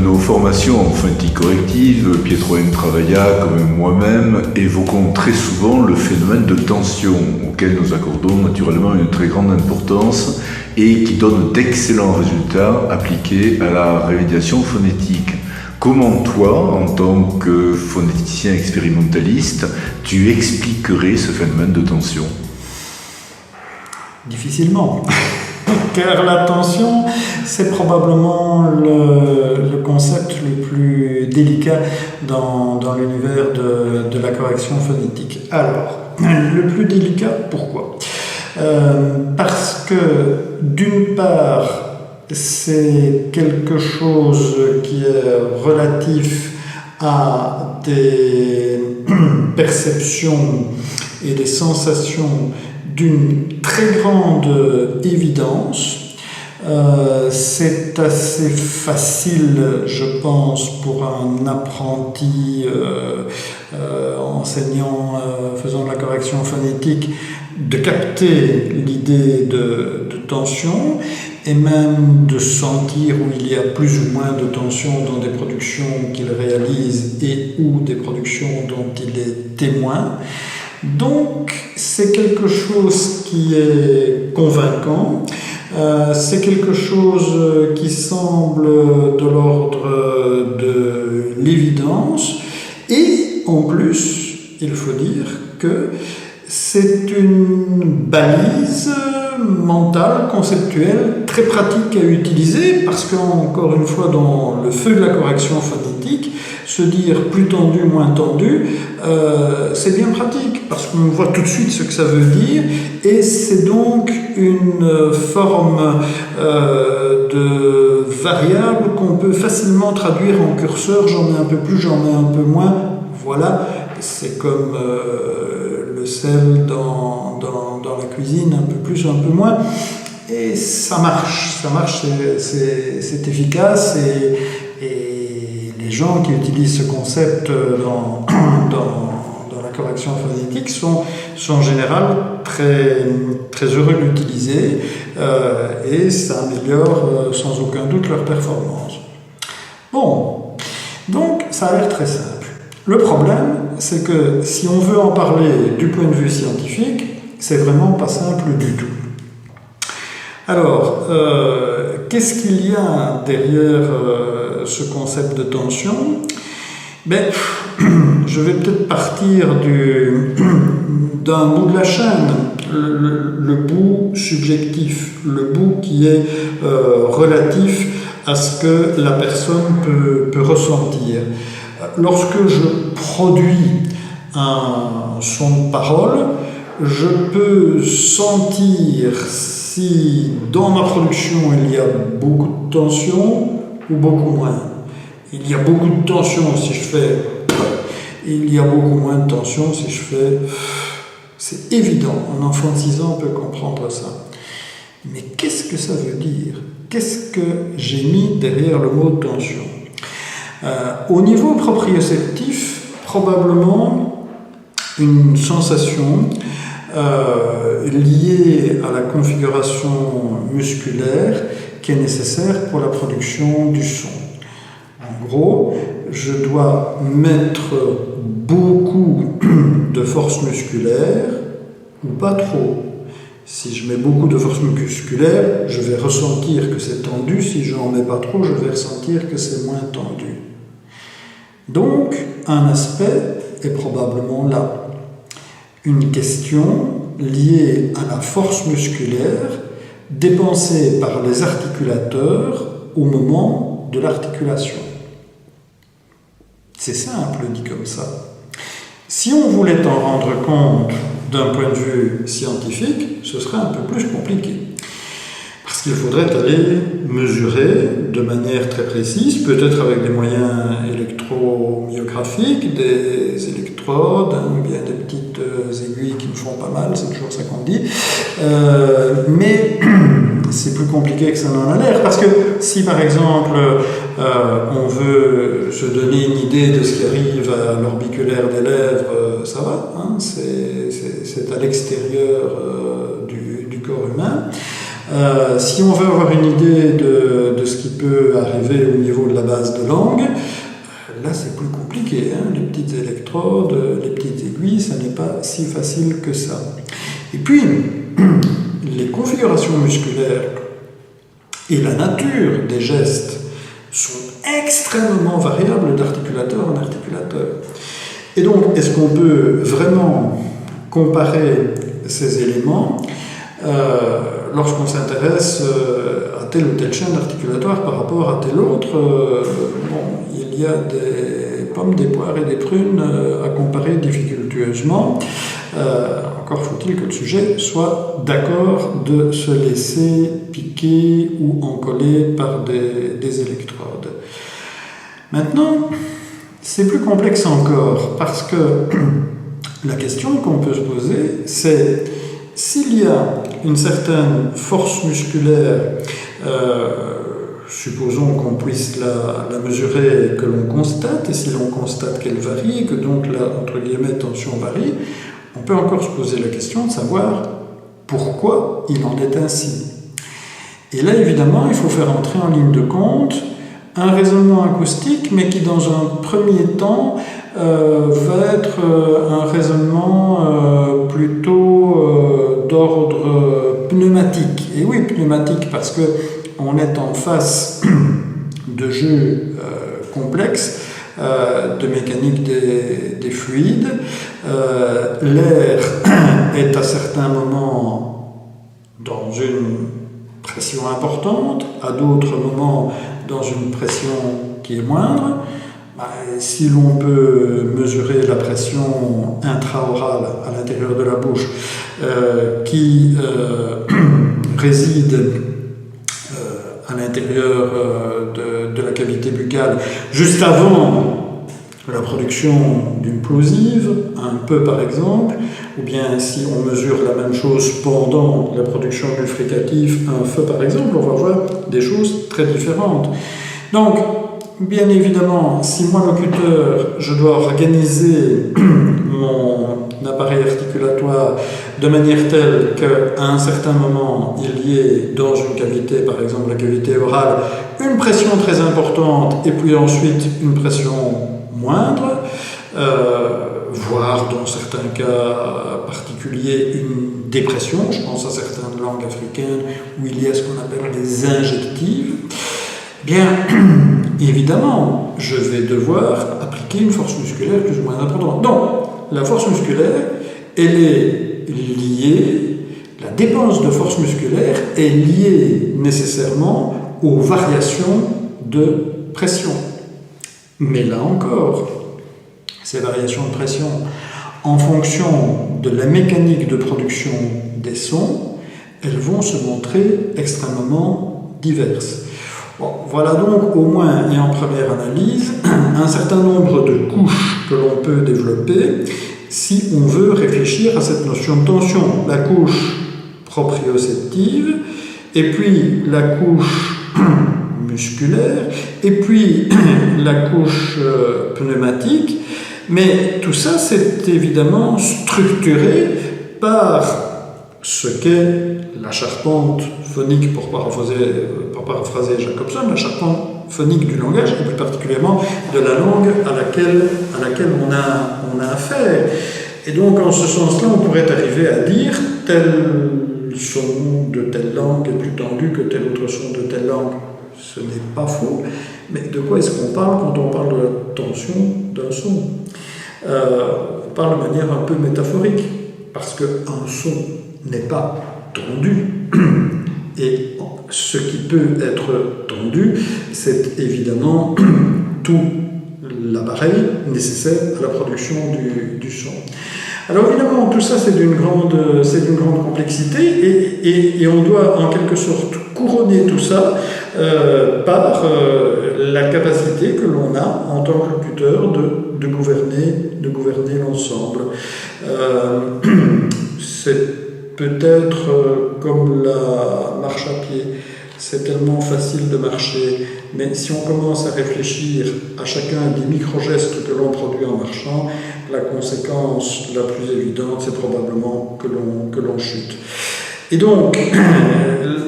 nos formations en phonétique corrective, Pietro M. Travailla, comme moi-même, évoquons très souvent le phénomène de tension, auquel nous accordons naturellement une très grande importance et qui donne d'excellents résultats appliqués à la rémédiation phonétique. Comment toi, en tant que phonéticien expérimentaliste, tu expliquerais ce phénomène de tension ? Difficilement. Car la tension, c'est probablement le concept le plus délicat dans l'univers de la correction phonétique. Alors, le plus délicat, pourquoi ? Parce que, d'une part, c'est quelque chose qui est relatif à des perceptions et des sensations d'une très grande évidence. C'est assez facile, je pense, pour un apprenti enseignant, faisant de la correction phonétique, de capter l'idée de tension et même de sentir où il y a plus ou moins de tension dans des productions qu'il réalise et ou des productions dont il est témoin. Donc, c'est quelque chose qui est convaincant, c'est quelque chose qui semble de l'ordre de l'évidence, et en plus, il faut dire que c'est une balise mentale, conceptuelle, très pratique à utiliser, parce qu'encore une fois, dans le feu de la correction phonétique, se dire plus tendu, moins tendu, c'est bien pratique, parce qu'on voit tout de suite ce que ça veut dire, et c'est donc une forme de variable qu'on peut facilement traduire en curseur, j'en mets un peu plus, j'en mets un peu moins, voilà, c'est comme le sel dans la cuisine, un peu plus, un peu moins, et ça marche, c'est efficace, et les gens qui utilisent ce concept dans la correction phonétique sont en général très heureux de l'utiliser, et ça améliore sans aucun doute leur performance. Bon, donc ça a l'air très simple. Le problème, c'est que si on veut en parler du point de vue scientifique, c'est vraiment pas simple du tout. Alors, qu'est-ce qu'il y a derrière ce concept de tension ? Je vais peut-être partir d'un bout de la chaîne, le bout subjectif, le bout qui est relatif à ce que la personne peut ressentir. Lorsque je produis un son de parole, je peux sentir si dans ma production il y a beaucoup de tension ou beaucoup moins. Il y a beaucoup de tension si je fais, il y a beaucoup moins de tension si je fais. C'est évident, un enfant de 6 ans peut comprendre ça. Mais qu'est-ce que ça veut dire ? Qu'est-ce que j'ai mis derrière le mot tension ? Au niveau proprioceptif, probablement une sensation liée à la configuration musculaire qui est nécessaire pour la production du son. En gros, je dois mettre beaucoup de force musculaire ou pas trop. Si je mets beaucoup de force musculaire, je vais ressentir que c'est tendu. Si je n'en mets pas trop, je vais ressentir que c'est moins tendu. Donc, un aspect est probablement là. Une question liée à la force musculaire dépensée par les articulateurs au moment de l'articulation. C'est simple dit comme ça. Si on voulait en rendre compte d'un point de vue scientifique, ce serait un peu plus compliqué. Parce qu'il faudrait aller mesurer de manière très précise, peut-être avec des moyens électromyographiques, des électrodes, bien des petites aiguilles qui me font pas mal, c'est toujours ça qu'on dit. Mais c'est plus compliqué que ça n'en a l'air, parce que si par exemple on veut se donner une idée de ce qui arrive à l'orbiculaire des lèvres, ça va, hein, c'est à l'extérieur du corps humain. Si on veut avoir une idée de ce qui peut arriver au niveau de la base de langue, là c'est plus compliqué, hein. Les petites électrodes, les petites aiguilles, ça n'est pas si facile que ça. Et puis, les configurations musculaires et la nature des gestes sont extrêmement variables d'articulateur en articulateur. Et donc, est-ce qu'on peut vraiment comparer ces éléments lorsqu'on s'intéresse à tel ou tel chaîne articulatoire par rapport à tel autre? Il y a des pommes, des poires et des prunes à comparer difficultueusement. Encore faut-il que le sujet soit d'accord de se laisser piquer ou encoller par des électrodes. Maintenant, c'est plus complexe encore, parce que la question qu'on peut se poser, c'est s'il y a une certaine force musculaire, supposons qu'on puisse la mesurer et que l'on constate, et si l'on constate qu'elle varie, et que donc la, entre guillemets, tension varie, on peut encore se poser la question de savoir pourquoi il en est ainsi. Et là, évidemment, il faut faire entrer en ligne de compte un raisonnement acoustique, mais qui, dans un premier temps, va être un raisonnement plutôt d'ordre pneumatique. Et oui, pneumatique, parce qu'on est en face de jeux complexes, de mécanique des fluides. L'air est à certains moments dans une pression importante, à d'autres moments dans une pression qui est moindre. Si l'on peut mesurer la pression intraorale à l'intérieur de la bouche qui réside à l'intérieur de la cavité buccale juste avant la production d'une plosive, un peu par exemple, ou bien si on mesure la même chose pendant la production du fricatif, un feu par exemple, on va voir des choses très différentes. Donc, bien évidemment, si moi, locuteur, je dois organiser mon appareil articulatoire de manière telle qu'à un certain moment, il y ait dans une cavité, par exemple la cavité orale, une pression très importante et puis ensuite une pression moindre, voire dans certains cas particuliers une dépression, je pense à certaines langues africaines où il y a ce qu'on appelle des injectives, bien évidemment, je vais devoir appliquer une force musculaire plus ou moins importante. Donc, la force musculaire, elle est liée, la dépense de force musculaire est liée nécessairement aux variations de pression. Mais là encore, ces variations de pression, en fonction de la mécanique de production des sons, elles vont se montrer extrêmement diverses. Bon, voilà donc au moins, et en première analyse, un certain nombre de couches que l'on peut développer si on veut réfléchir à cette notion de tension. La couche proprioceptive, et puis la couche musculaire, et puis la couche pneumatique, mais tout ça c'est évidemment structuré par ce qu'est la charpente phonique, pour paraphraser Jacobson, la charpente phonique du langage, et plus particulièrement de la langue à laquelle on a affaire. Et donc, en ce sens-là, on pourrait arriver à dire tel son de telle langue est plus tendu que tel autre son de telle langue. Ce n'est pas faux, mais de quoi est-ce qu'on parle quand on parle de la tension d'un son? On parle de manière un peu métaphorique, parce qu'un son n'est pas tendu. Et ce qui peut être tendu, c'est évidemment tout l'appareil nécessaire à la production du son. Alors évidemment, tout ça c'est d'une grande complexité et on doit en quelque sorte couronner tout ça par la capacité que l'on a en tant que locuteur de gouverner l'ensemble. C'est peut-être comme la marche à pied, c'est tellement facile de marcher, mais si on commence à réfléchir à chacun des micro-gestes que l'on produit en marchant, la conséquence la plus évidente, c'est probablement que l'on chute. Et donc,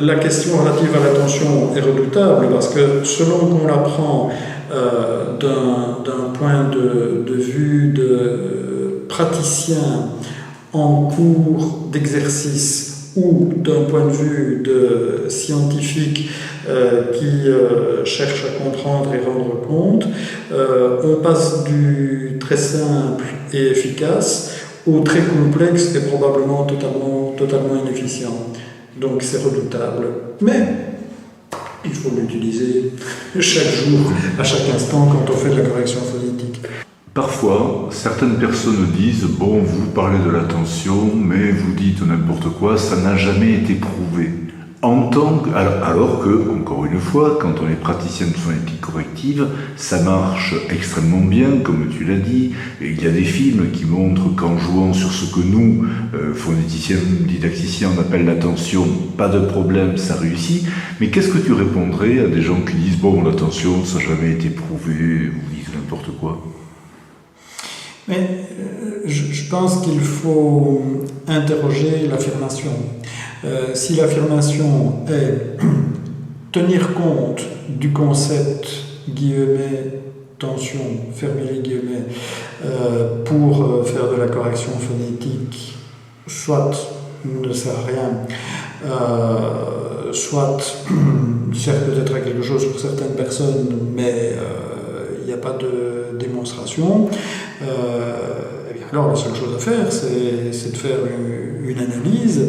la question relative à l'attention est redoutable parce que selon qu'on la prend d'un point de vue de praticien en cours d'exercice ou d'un point de vue de scientifique qui cherche à comprendre et rendre compte, on passe du très simple et efficace au très complexe et probablement totalement inefficient. Donc c'est redoutable. Mais il faut l'utiliser chaque jour, à chaque instant, quand on fait de la correction phonétique. Parfois, certaines personnes disent « Bon, vous parlez de l'attention, mais vous dites n'importe quoi, ça n'a jamais été prouvé. » Alors que, encore une fois, quand on est praticien de phonétique corrective, ça marche extrêmement bien, comme tu l'as dit. Et il y a des films qui montrent qu'en jouant sur ce que nous, phonéticiens, didacticiens, on appelle l'attention, pas de problème, ça réussit. Mais qu'est-ce que tu répondrais à des gens qui disent « Bon, l'attention, ça n'a jamais été prouvé, vous dites n'importe quoi ». Mais je pense qu'il faut interroger l'affirmation. Si l'affirmation est tenir compte du concept guillemets tension, fermez les guillemets, pour faire de la correction phonétique, soit ne sert à rien, soit sert peut-être à quelque chose pour certaines personnes, mais il n'y a pas de démonstration. Alors la seule chose à faire, c'est de faire une analyse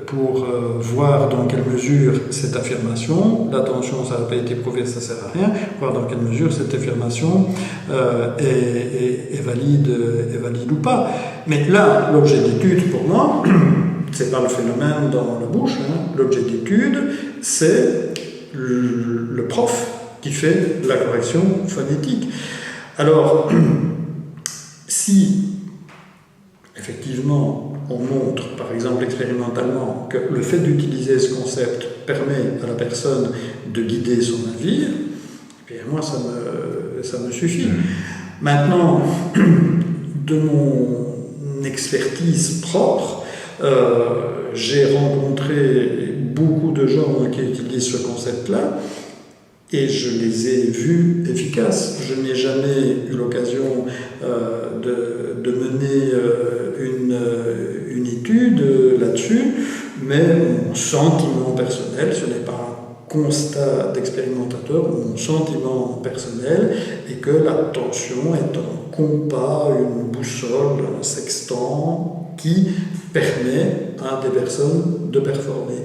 pour voir dans quelle mesure cette affirmation, l'attention ça n'a pas été prouvé, ça ne sert à rien, voir dans quelle mesure cette affirmation est valide ou pas. Mais là, l'objet d'étude pour moi, c'est pas le phénomène dans la bouche, hein. L'objet d'étude, c'est le prof qui fait la correction phonétique. Alors, si effectivement on montre, par exemple expérimentalement, que le fait d'utiliser ce concept permet à la personne de guider son navire, eh bien moi ça me suffit. Maintenant, de mon expertise propre, j'ai rencontré beaucoup de gens qui utilisent ce concept-là, et je les ai vus efficaces. Je n'ai jamais eu l'occasion de mener une étude là-dessus, mais mon sentiment personnel, ce n'est pas un constat d'expérimentateur, mon sentiment personnel est que l'attention est un compas, une boussole, un sextant qui permet à des personnes de performer.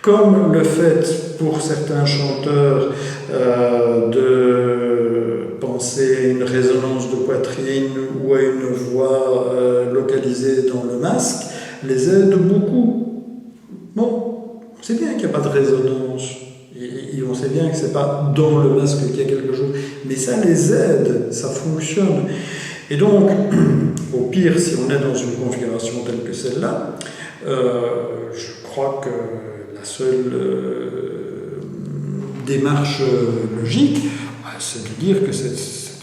Comme le fait pour certains chanteurs de penser à une résonance de poitrine ou à une voix localisée dans le masque, les aide beaucoup. Bon, on sait bien qu'il n'y a pas de résonance, et on sait bien que ce n'est pas dans le masque qu'il y a quelque chose, mais ça les aide, ça fonctionne. Et donc, au pire, si on est dans une configuration telle que celle-là, je crois que la seule démarche logique, c'est de dire que c'est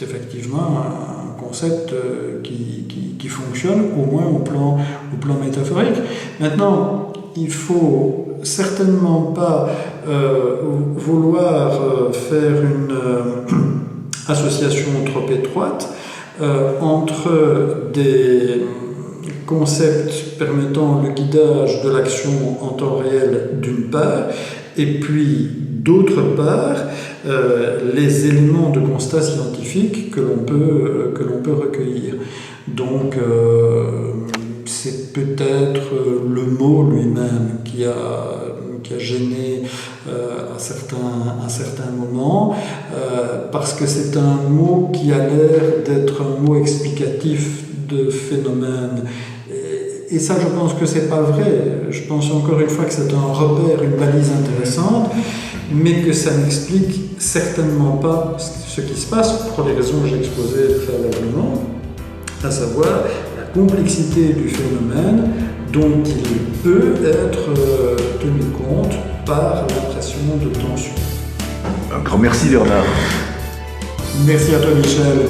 effectivement un concept qui fonctionne, au moins au plan métaphorique. Maintenant, il ne faut certainement pas vouloir faire une association trop étroite entre des concepts permettant le guidage de l'action en temps réel d'une part, et puis d'autre part les éléments de constat scientifique que l'on peut recueillir. Donc c'est peut-être le mot lui-même qui a gêné à certains moments, parce que c'est un mot qui a l'air d'être un mot explicatif de phénomènes. Et ça, je pense que c'est pas vrai. Je pense encore une fois que c'est un repère, une balise intéressante, mais que ça n'explique certainement pas ce qui se passe pour les raisons que j'ai exposées préalablement, à savoir la complexité du phénomène dont il peut être tenu compte par l'impression de tension. Un grand merci Bernard. Merci à toi Michel.